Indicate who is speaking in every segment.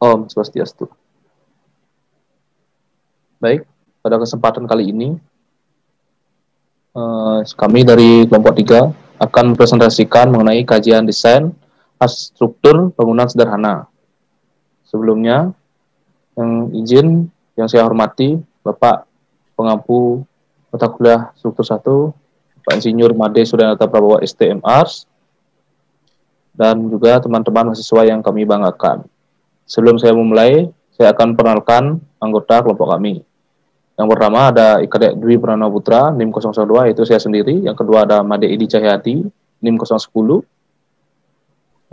Speaker 1: Om Swastiastu. Baik, pada kesempatan kali ini kami dari kelompok 3 akan mempresentasikan mengenai kajian desain struktur bangunan sederhana. Sebelumnya, yang saya hormati Bapak Pengampu Mata Kuliah Struktur 1, Pak Insinyur Made Suryanata Prabowo STMR, dan juga teman-teman mahasiswa yang kami banggakan. Sebelum saya memulai, saya akan perkenalkan anggota kelompok kami. Yang pertama ada Ika Dwi Pranama Putra, NIM 012, itu saya sendiri. Yang kedua ada Made Idi Cahyadi, NIM 010.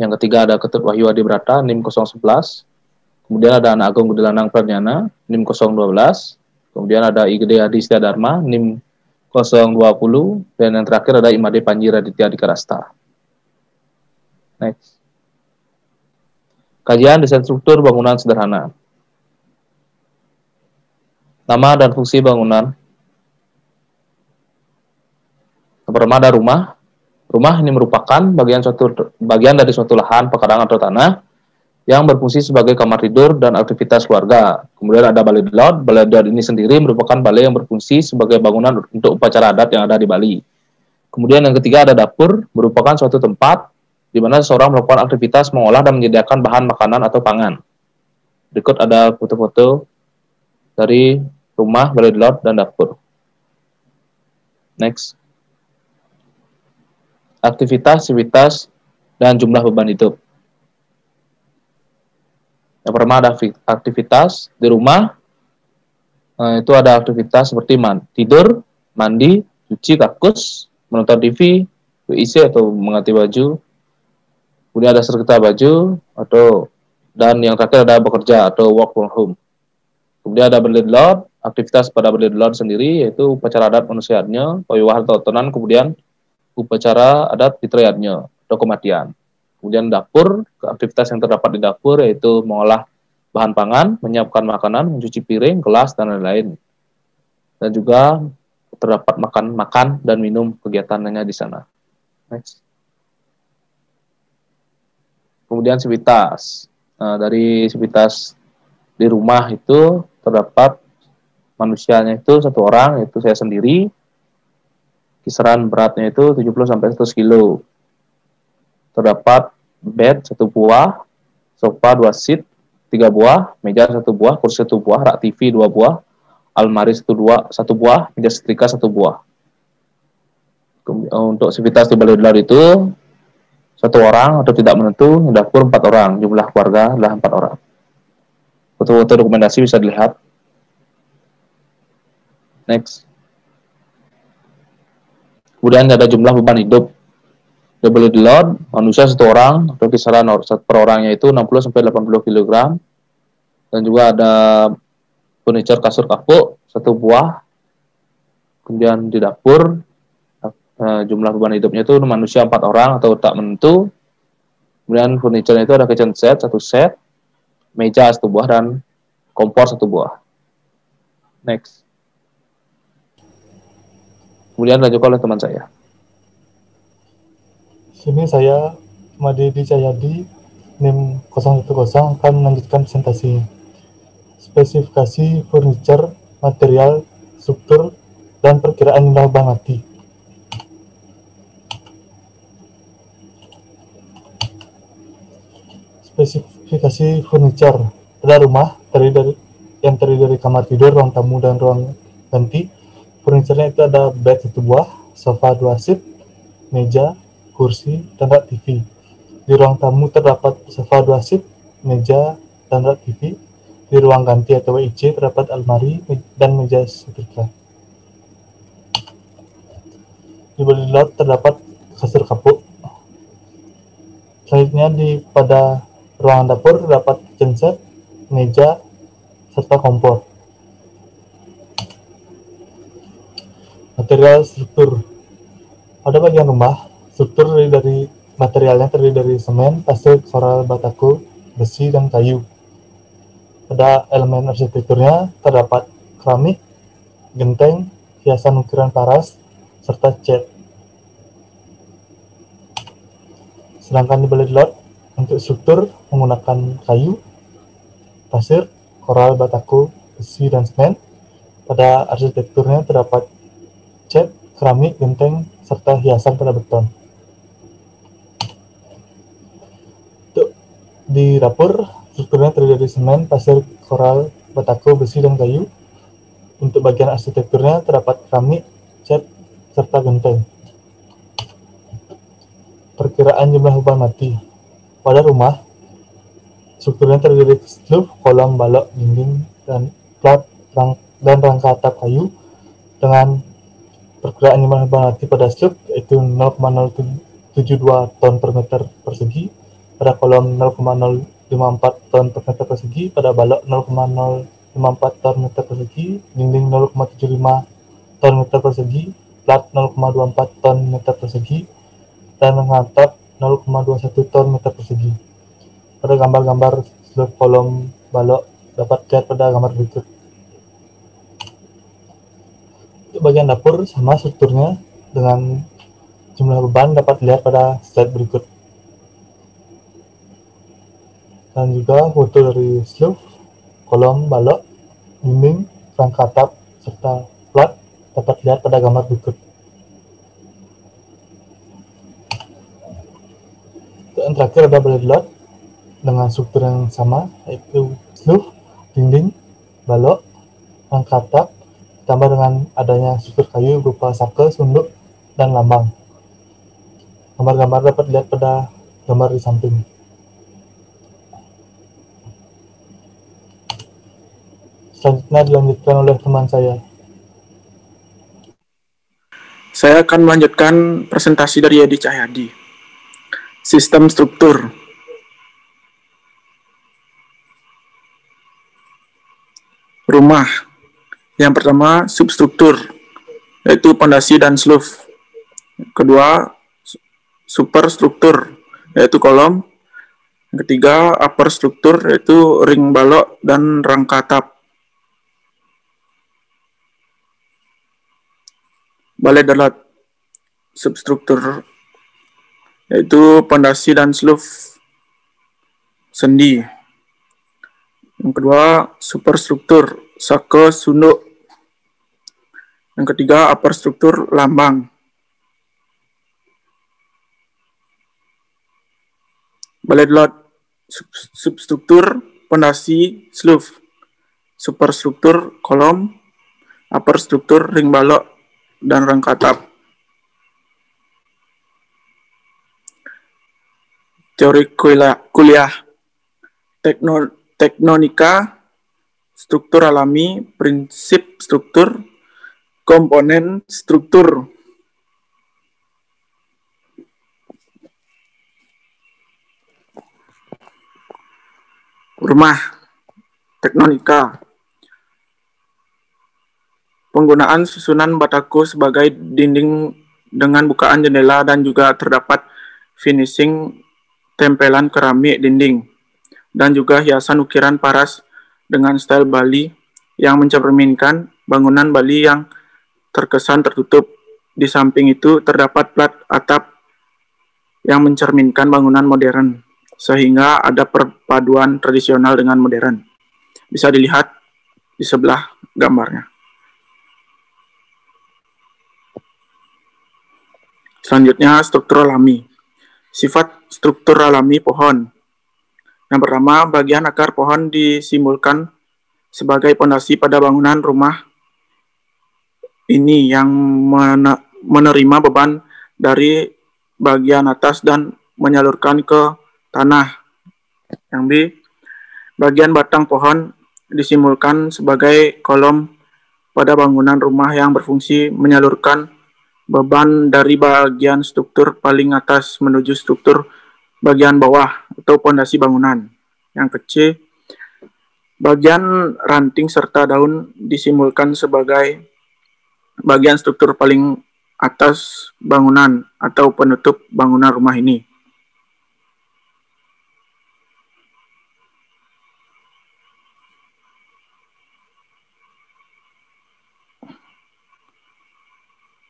Speaker 1: Yang ketiga ada Ketut Wahyu Adi Brata, NIM 011. Kemudian ada Anak Agung Budilanang Pradnyana, NIM 012. Kemudian ada Igede Adi Setiadharma, NIM 020. Dan yang terakhir ada Imade Panji Raditya Dikarasta. Next. Kajian desain struktur bangunan sederhana. Nama dan fungsi bangunan. Yang pertama ada rumah. Rumah ini merupakan bagian dari suatu lahan, pekarangan atau tanah yang berfungsi sebagai kamar tidur dan aktivitas keluarga. Kemudian ada balai lot. Balai lot ini sendiri merupakan balai yang berfungsi sebagai bangunan untuk upacara adat yang ada di Bali. Kemudian yang ketiga ada dapur, merupakan suatu tempat di mana seseorang melakukan aktivitas mengolah dan menyediakan bahan makanan atau pangan. Berikut ada foto-foto dari rumah, balai lot, dan dapur. Next. Aktivitas, dan jumlah beban hidup. Yang pertama ada aktivitas di rumah. Itu ada aktivitas seperti tidur, mandi, cuci kakus, menonton TV, WC atau mengganti baju. Kemudian ada setrika baju dan yang terakhir ada bekerja atau work from home. Kemudian ada berlilot. Aktivitas pada berlilot sendiri yaitu upacara adat manusianya, pawiwahan atau tonan, kemudian upacara adat fitriadnya atau kematian. Kemudian dapur, aktivitas yang terdapat di dapur yaitu mengolah bahan pangan, menyiapkan makanan, mencuci piring, gelas, dan lain-lain. Dan juga terdapat makan dan minum kegiatannya di sana. Next. Kemudian sivitas. Dari sivitas di rumah itu terdapat manusianya itu satu orang, yaitu saya sendiri. Kisaran beratnya itu 70-100 kilo. Terdapat bed 1 buah, sofa 2 seat 3 buah, meja 1 buah, kursi 1 buah, rak TV 2 buah, almari 1 buah, meja setrika 1 buah. Untuk sivitas di balai lot itu 1 orang atau tidak menentu, dapur 4 orang, jumlah keluarga adalah 4 orang. Foto-foto dokumentasi bisa dilihat. Next. Kemudian ada jumlah beban hidup. Double load, manusia 1 orang atau kisaran per orangnya itu 60-80 kg. Dan juga ada furniture kasur kapuk 1 buah. Kemudian di dapur jumlah beban hidupnya itu manusia 4 orang atau tak menentu. Kemudian furniture itu ada kitchen set 1 set, meja 1 buah, dan kompor 1 buah. Next. Kemudian dilanjutkan oleh teman saya.
Speaker 2: Sini saya, Made Idi Cahyadi, NIM 010, akan melanjutkan presentasinya. Spesifikasi furniture, material, struktur, dan perkiraan nilai bangati. Spesifikasi furniture. Pada rumah yang terdiri dari kamar tidur, ruang tamu, dan ruang ganti. Furniturnya itu ada bed 1 buah, sofa 2 seat, meja, kursi, dan rak TV. Di ruang tamu terdapat sofa 2 seat, meja, dan rak TV. Di ruang ganti atau WIC terdapat almari dan meja setrika. Di balai lot terdapat kasur kapuk. Selanjutnya pada ruangan dapur terdapat kitchen set, meja, serta kompor. Material struktur. Pada bagian rumah, struktur materialnya terdiri dari semen, pasir, koral, batako, besi, dan kayu. Pada elemen arsitekturnya terdapat keramik, genteng, hiasan ukiran paras, serta cat. Sedangkan di balai lot untuk struktur menggunakan kayu, pasir, koral, bataku, besi, dan semen. Pada arsitekturnya terdapat cat, keramik, genteng, serta hiasan pada beton. Di dapur, strukturnya terdiri dari semen, pasir, koral, bataku, besi, dan kayu. Untuk bagian arsitekturnya terdapat keramik, cat, serta genteng. Perkiraan jumlah beban mati. Pada rumah, strukturnya terdiri dari slub, kolom, balok, dinding, dan plat, dan rangka atap kayu dengan perkiraan jumlah beban mati pada slub yaitu 0,072 ton per meter persegi, pada kolom 0,054 ton per meter persegi, pada balok 0,054 ton meter persegi, dinding 0,75 ton meter persegi, plat 0,24 ton meter persegi, dan atap 0,21 ton meter persegi. Pada gambar-gambar slub, kolom, balok dapat dilihat pada gambar berikut. Untuk bagian dapur sama strukturnya dengan jumlah beban dapat dilihat pada slide berikut. Dan juga foto dari slub, kolom, balok, dinding, rangka atap, serta plat dapat dilihat pada gambar berikut. Untuk yang terakhir ada balai lot dengan struktur yang sama, yaitu slub, dinding, balok, rangka atap, ditambah dengan adanya struktur kayu berupa sake, sunduk, dan lambang. Gambar-gambar dapat dilihat pada gambar di samping. Selanjutnya dilanjutkan oleh teman saya.
Speaker 3: Saya akan melanjutkan presentasi dari Edi Cahyadi. Sistem struktur. Rumah. Yang pertama, substruktur, yaitu pondasi dan slub. Kedua, superstruktur, yaitu kolom. Yang ketiga, upper struktur, yaitu ring balok dan rangka atap. Balai dalat. Substruktur, yaitu pondasi dan slub sendi. Yang kedua, superstruktur, sake, sunduk. Yang ketiga, upper struktur, lambang. Balai dalat. Substruktur, pondasi, slub. Superstruktur, kolom. Upper struktur, ring balok dan rangka atap. Teori kuliah. Tektonika, struktur alami, prinsip struktur, komponen struktur. Rumah. Tektonika. Penggunaan susunan bataku sebagai dinding dengan bukaan jendela dan juga terdapat finishing tempelan keramik dinding dan juga hiasan ukiran paras dengan style Bali yang mencerminkan bangunan Bali yang terkesan tertutup. Di samping itu terdapat plat atap yang mencerminkan bangunan modern, sehingga ada perpaduan tradisional dengan modern. Bisa dilihat di sebelah gambarnya. Selanjutnya, struktur alami. Sifat struktur alami pohon. Yang pertama, bagian akar pohon disimbolkan sebagai pondasi pada bangunan rumah ini yang menerima beban dari bagian atas dan menyalurkan ke tanah. Yang B, bagian batang pohon disimbolkan sebagai kolom pada bangunan rumah yang berfungsi menyalurkan beban dari bagian struktur paling atas menuju struktur bagian bawah atau pondasi bangunan. Yang kecil, bagian ranting serta daun disimbolkan sebagai bagian struktur paling atas bangunan atau penutup bangunan rumah ini.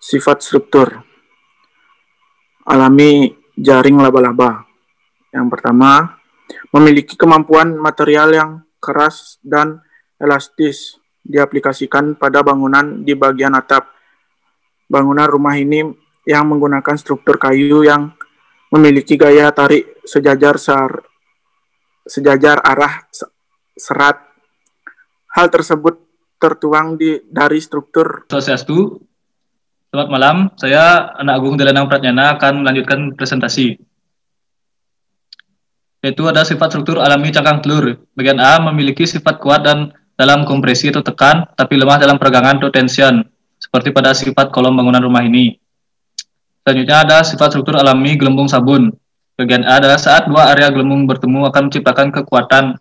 Speaker 3: Sifat struktur alami jaring laba-laba. Yang pertama, memiliki kemampuan material yang keras dan elastis diaplikasikan pada bangunan di bagian atap. Bangunan rumah ini yang menggunakan struktur kayu yang memiliki gaya tarik sejajar arah serat. Hal tersebut tertuang dari struktur.
Speaker 4: Swastiastu. Selamat malam, saya Anak Agung Delenang Pratnyana akan melanjutkan presentasi. Yaitu ada sifat struktur alami cangkang telur. Bagian A memiliki sifat kuat dan dalam kompresi atau tekan, tapi lemah dalam peregangan atau tension, seperti pada sifat kolom bangunan rumah ini. Selanjutnya ada sifat struktur alami gelembung sabun. Bagian A adalah saat dua area gelembung bertemu akan menciptakan kekuatan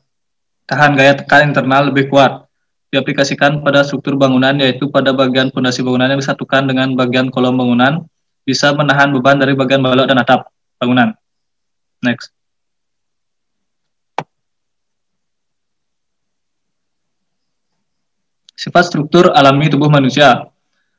Speaker 4: tahan gaya tekan internal lebih kuat. Diaplikasikan pada struktur bangunan, yaitu pada bagian fondasi bangunan yang disatukan dengan bagian kolom bangunan, bisa menahan beban dari bagian balok dan atap bangunan. Next. Sifat struktur alami tubuh manusia.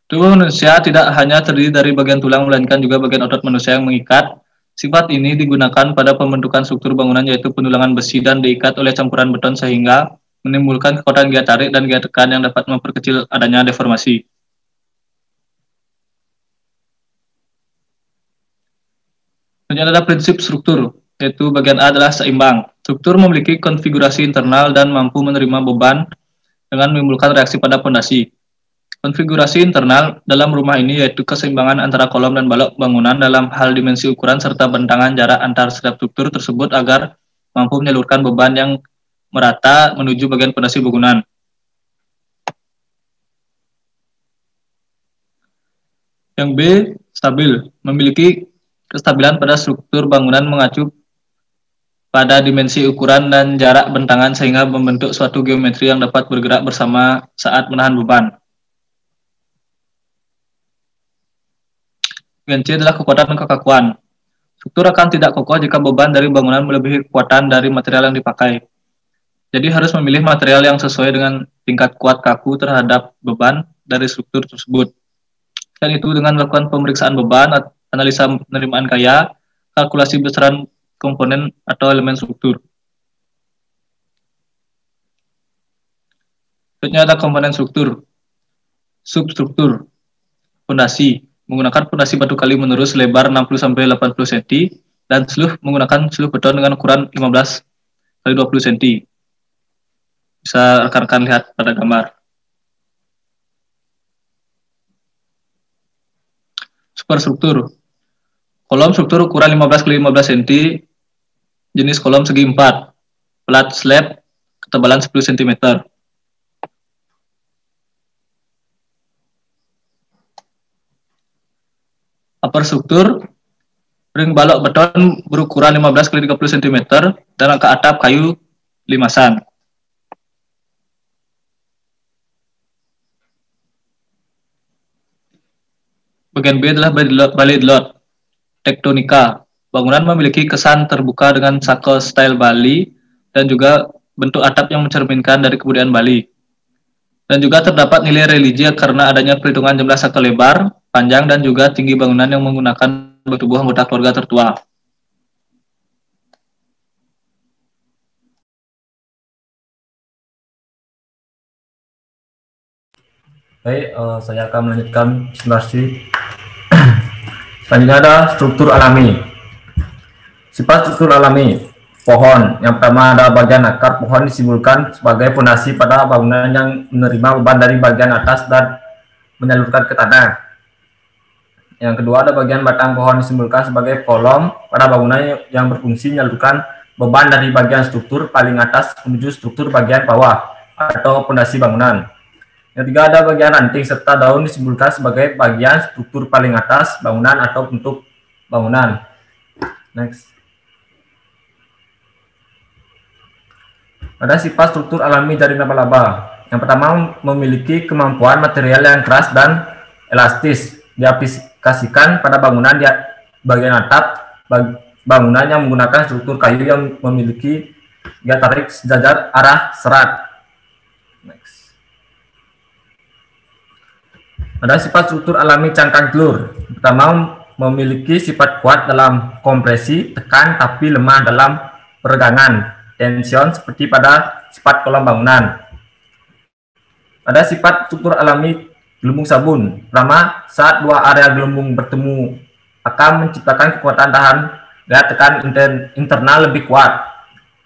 Speaker 4: Tubuh manusia tidak hanya terdiri dari bagian tulang, melainkan juga bagian otot manusia yang mengikat. Sifat ini digunakan pada pembentukan struktur bangunan, yaitu pendulangan besi dan diikat oleh campuran beton sehingga menimbulkan kekuatan gaya tarik dan gaya tekan yang dapat memperkecil adanya deformasi. Kemudian ada prinsip struktur, yaitu bagian A adalah seimbang. Struktur memiliki konfigurasi internal dan mampu menerima beban dengan menimbulkan reaksi pada fondasi. Konfigurasi internal dalam rumah ini yaitu keseimbangan antara kolom dan balok bangunan dalam hal dimensi ukuran serta bentangan jarak antar setiap struktur tersebut agar mampu menyalurkan beban yang merata menuju bagian fondasi bangunan. Yang B, stabil, memiliki kestabilan pada struktur bangunan mengacu pada dimensi ukuran dan jarak bentangan sehingga membentuk suatu geometri yang dapat bergerak bersama saat menahan beban. Bagian C adalah kekuatan dan kekakuan. Struktur akan tidak kokoh jika beban dari bangunan melebihi kekuatan dari material yang dipakai. Jadi harus memilih material yang sesuai dengan tingkat kuat kaku terhadap beban dari struktur tersebut. Dan itu dengan melakukan pemeriksaan beban, analisa penerimaan gaya, kalkulasi besaran komponen atau elemen struktur. Selanjutnya ada komponen struktur. Substruktur. Fondasi. Menggunakan fondasi batu kali menerus lebar 60-80 cm dan menggunakan seluruh beton dengan ukuran 15x20 cm. Bisa rekan-rekan lihat pada gambar. Superstruktur. Kolom struktur ukuran 15x15 cm, jenis kolom segi 4, flat slab, ketebalan 10 cm. Upper struktur, ring balok beton berukuran 15x30 cm dan rangka atap kayu limasan. Bagian B adalah Bali lot. Tektonika. Bangunan memiliki kesan terbuka dengan sako style Bali dan juga bentuk atap yang mencerminkan dari kebudayaan Bali. Dan juga terdapat nilai religi karena adanya perhitungan jumlah sako lebar, panjang, dan juga tinggi bangunan yang menggunakan tubuh anggota keluarga tertua.
Speaker 5: Baik, saya akan melanjutkan presentasi. Selanjutnya ada struktur alami. Sifat struktur alami. Pohon. Yang pertama ada bagian akar pohon disimbolkan sebagai fondasi pada bangunan yang menerima beban dari bagian atas dan menyalurkan ke tanah. Yang kedua ada bagian batang pohon disimbolkan sebagai kolom pada bangunan yang berfungsi menyalurkan beban dari bagian struktur paling atas menuju struktur bagian bawah atau fondasi bangunan. Yang ketiga ada bagian ranting serta daun disimbolkan sebagai bagian struktur paling atas bangunan atau bentuk bangunan. Next. Ada sifat struktur alami dari laba-laba. Yang pertama memiliki kemampuan material yang keras dan elastis. Diaplikasikan pada bangunan di bagian atap bangunan yang menggunakan struktur kayu yang memiliki gaya tarik sejajar arah serat. Next. Ada sifat struktur alami cangkang telur. Pertama memiliki sifat kuat dalam kompresi, tekan, tapi lemah dalam peregangan, tension seperti pada sifat kolom bangunan. Pada sifat struktur alami gelembung sabun, pertama, saat dua area gelembung bertemu akan menciptakan kekuatan tahan daya tekan internal lebih kuat.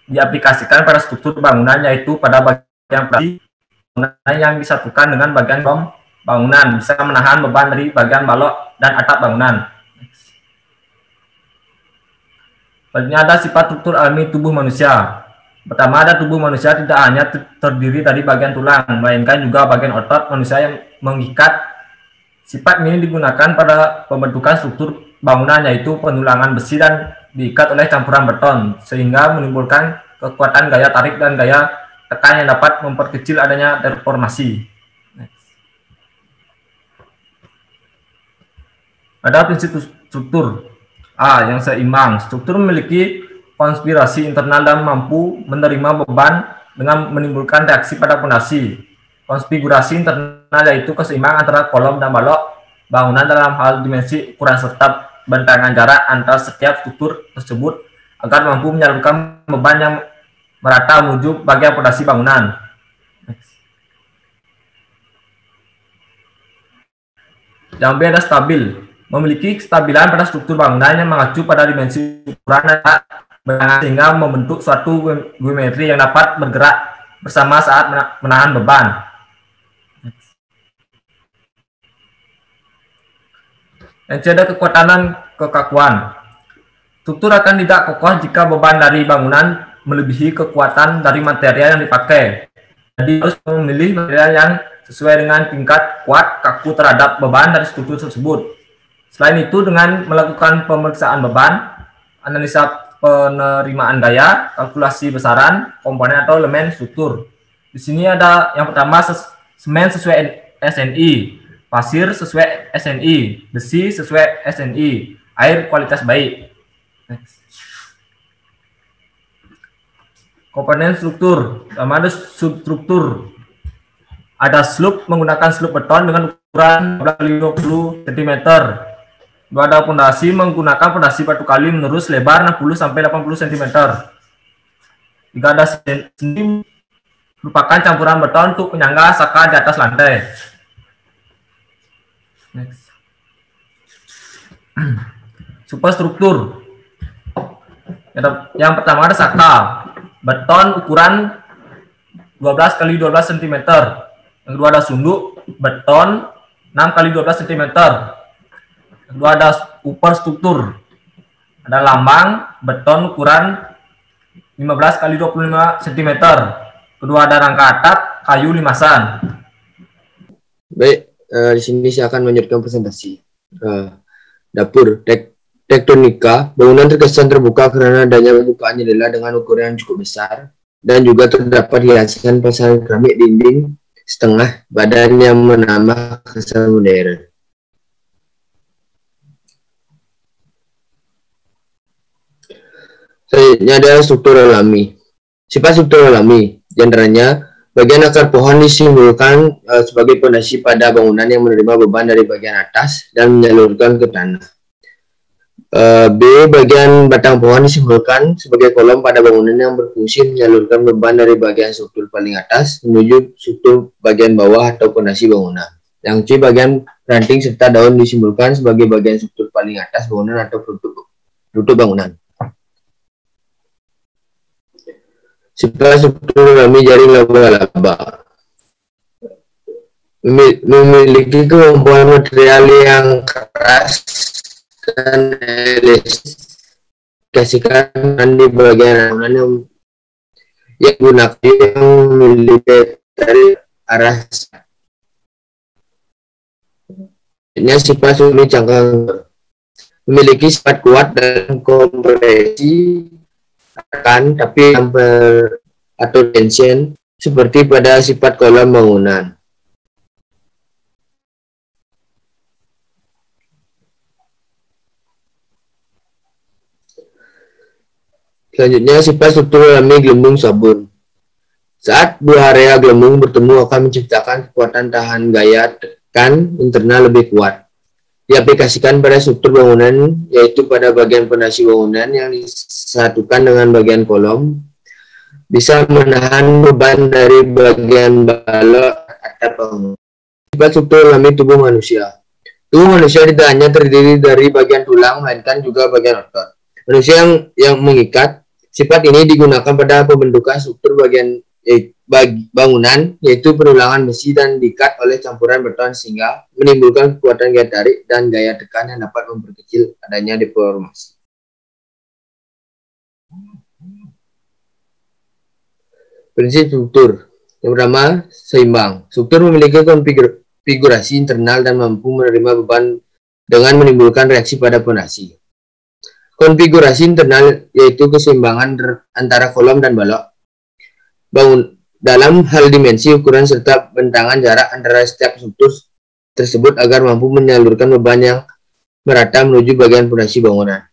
Speaker 5: Diaplikasikan pada struktur bangunan, yaitu pada bagian bangunan yang disatukan dengan bagian kolom bangunan, bisa menahan beban dari bagian balok dan atap bangunan. Selanjutnya ada sifat struktur alami tubuh manusia. Pertama, ada tubuh manusia tidak hanya terdiri dari bagian tulang, melainkan juga bagian otot manusia yang mengikat. Sifat ini digunakan pada pembentukan struktur bangunan, yaitu penulangan besi dan diikat oleh campuran beton, sehingga menimbulkan kekuatan gaya tarik dan gaya tekan yang dapat memperkecil adanya deformasi. Ada prinsip struktur A yang seimbang. Struktur memiliki konspirasi internal dan mampu menerima beban dengan menimbulkan reaksi pada fondasi. Konfigurasi internal yaitu keseimbangan antara kolom dan balok bangunan dalam hal dimensi, ukuran serta bentangan jarak antara setiap struktur tersebut agar mampu menyalurkan beban yang merata menuju bagian fondasi bangunan. Yang B ada stabil. Memiliki kestabilan pada struktur bangunan yang mengacu pada dimensi, ukuran dan sehingga membentuk suatu geometri yang dapat bergerak bersama saat menahan beban. Yang C ada kekuatan dan kekakuan. Struktur akan tidak kokoh jika beban dari bangunan melebihi kekuatan dari material yang dipakai. Jadi harus memilih material yang sesuai dengan tingkat kuat kaku terhadap beban dari struktur tersebut. Selain itu, dengan melakukan pemeriksaan beban, analisa penerimaan gaya, kalkulasi besaran, komponen atau elemen struktur. Di sini ada yang pertama, semen sesuai SNI, pasir sesuai SNI, besi sesuai SNI, air kualitas baik. Next. Komponen struktur, pertama ada substruktur. Ada sloop menggunakan sloop beton dengan ukuran 20 cm. Ada fondasi menggunakan fondasi batu kali menerus lebar 60 sampai 80 cm. Jika ada sendi merupakan campuran beton untuk penyangga saka di atas lantai. Next. Superstruktur. Yang pertama ada saka beton ukuran 12 kali 12 cm. Yang kedua ada sunduk beton 6 kali 12 cm. Kedua ada superstruktur. Ada lambang beton ukuran 15 kali 25 cm. Kedua ada rangka atap kayu limasan.
Speaker 6: Baik, di sini saya akan melanjutkan presentasi. Dapur tektonika, bangunan terkesan terbuka karena adanya pembukaan jendela dengan ukuran yang cukup besar dan juga terdapat hiasan pasangan keramik dinding setengah badan yang menambah kesan modern. Selanjutnya ada struktur alami. Sifat struktur alami, diantaranya bagian akar pohon disimbolkan sebagai fondasi pada bangunan yang menerima beban dari bagian atas dan menyalurkan ke tanah. B. Bagian batang pohon disimbolkan sebagai kolom pada bangunan yang berfungsi menyalurkan beban dari bagian struktur paling atas menuju struktur bagian bawah atau fondasi bangunan. Yang C. Bagian ranting serta daun disimbolkan sebagai bagian struktur paling atas bangunan atau penutup bangunan. Sifat struktur alami jaring laba-laba. Memiliki kemampuan material yang keras dan elastis di bagian bangunan yang gunakan yang memiliki dari arah. Ini sifat struktur cangkang memiliki sifat kuat dan kompresi akan tapi atau tension seperti pada sifat kolom bangunan. Selanjutnya sifat struktur alami gelembung sabun. Saat dua area gelembung bertemu akan menciptakan kekuatan tahan gaya tekan internal lebih kuat. Diaplikasikan pada struktur bangunan, yaitu pada bagian fondasi bangunan yang disatukan dengan bagian kolom bisa menahan beban dari bagian balok atap bangunan. Sifat struktur alami tubuh manusia. Tubuh manusia tidak hanya terdiri dari bagian tulang, melainkan juga bagian otot. Manusia yang mengikat, sifat ini digunakan pada pembentukan struktur bagian bangunan, yaitu penulangan besi dan diikat oleh campuran beton sehingga menimbulkan kekuatan gaya tarik dan gaya tekan yang dapat memperkecil adanya deformasi. Prinsip struktur. Yang pertama, seimbang. Struktur memiliki konfigurasi internal dan mampu menerima beban dengan menimbulkan reaksi pada fondasi. Konfigurasi internal yaitu keseimbangan antara kolom dan balok. Dalam hal dimensi, ukuran, serta bentangan jarak antara setiap struktur tersebut agar mampu menyalurkan beban yang merata menuju bagian fondasi bangunan.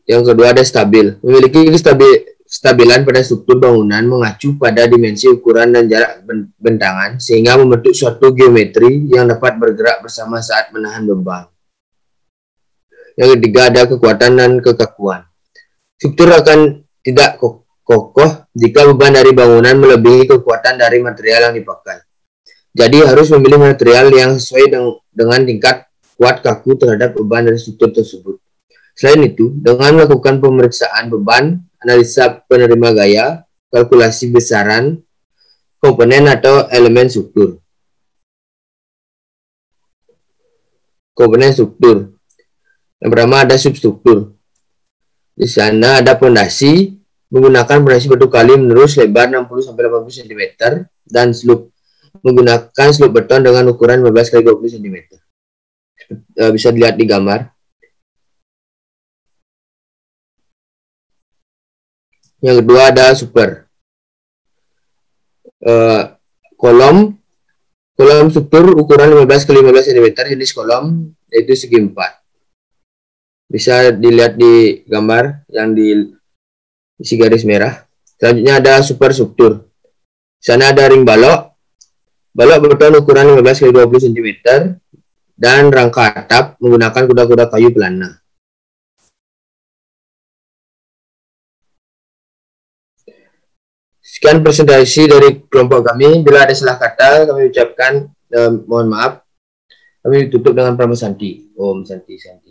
Speaker 6: Yang kedua ada stabil. Memiliki kestabilan pada struktur bangunan mengacu pada dimensi, ukuran, dan jarak bentangan sehingga membentuk suatu geometri yang dapat bergerak bersama saat menahan beban. Yang ketiga ada kekuatan dan kekakuan. Struktur akan tidak kokoh jika beban dari bangunan melebihi kekuatan dari material yang dipakai. Jadi harus memilih material yang sesuai dengan tingkat kuat kaku terhadap beban dari struktur tersebut. Selain itu, dengan melakukan pemeriksaan beban, analisa penerima gaya, kalkulasi besaran, komponen atau elemen struktur. Komponen struktur. Yang pertama ada substruktur. Di sana ada fondasi menggunakan fondasi batu kali menerus lebar 60-80 cm dan menggunakan slope beton dengan ukuran 15x20 cm. Bisa dilihat di gambar. Yang kedua ada super. Kolom struktur ukuran 15x15 cm, jenis kolom yaitu segi 4. Bisa dilihat di gambar yang diisi garis merah. Selanjutnya ada superstruktur. Di sana ada ring balok beton ukuran 15x20 cm dan rangka atap menggunakan kuda-kuda kayu pelana. Sekian presentasi dari kelompok kami. Bila ada salah kata, kami ucapkan mohon maaf. Kami tutup dengan Pramana Santi. Om Santi Santi.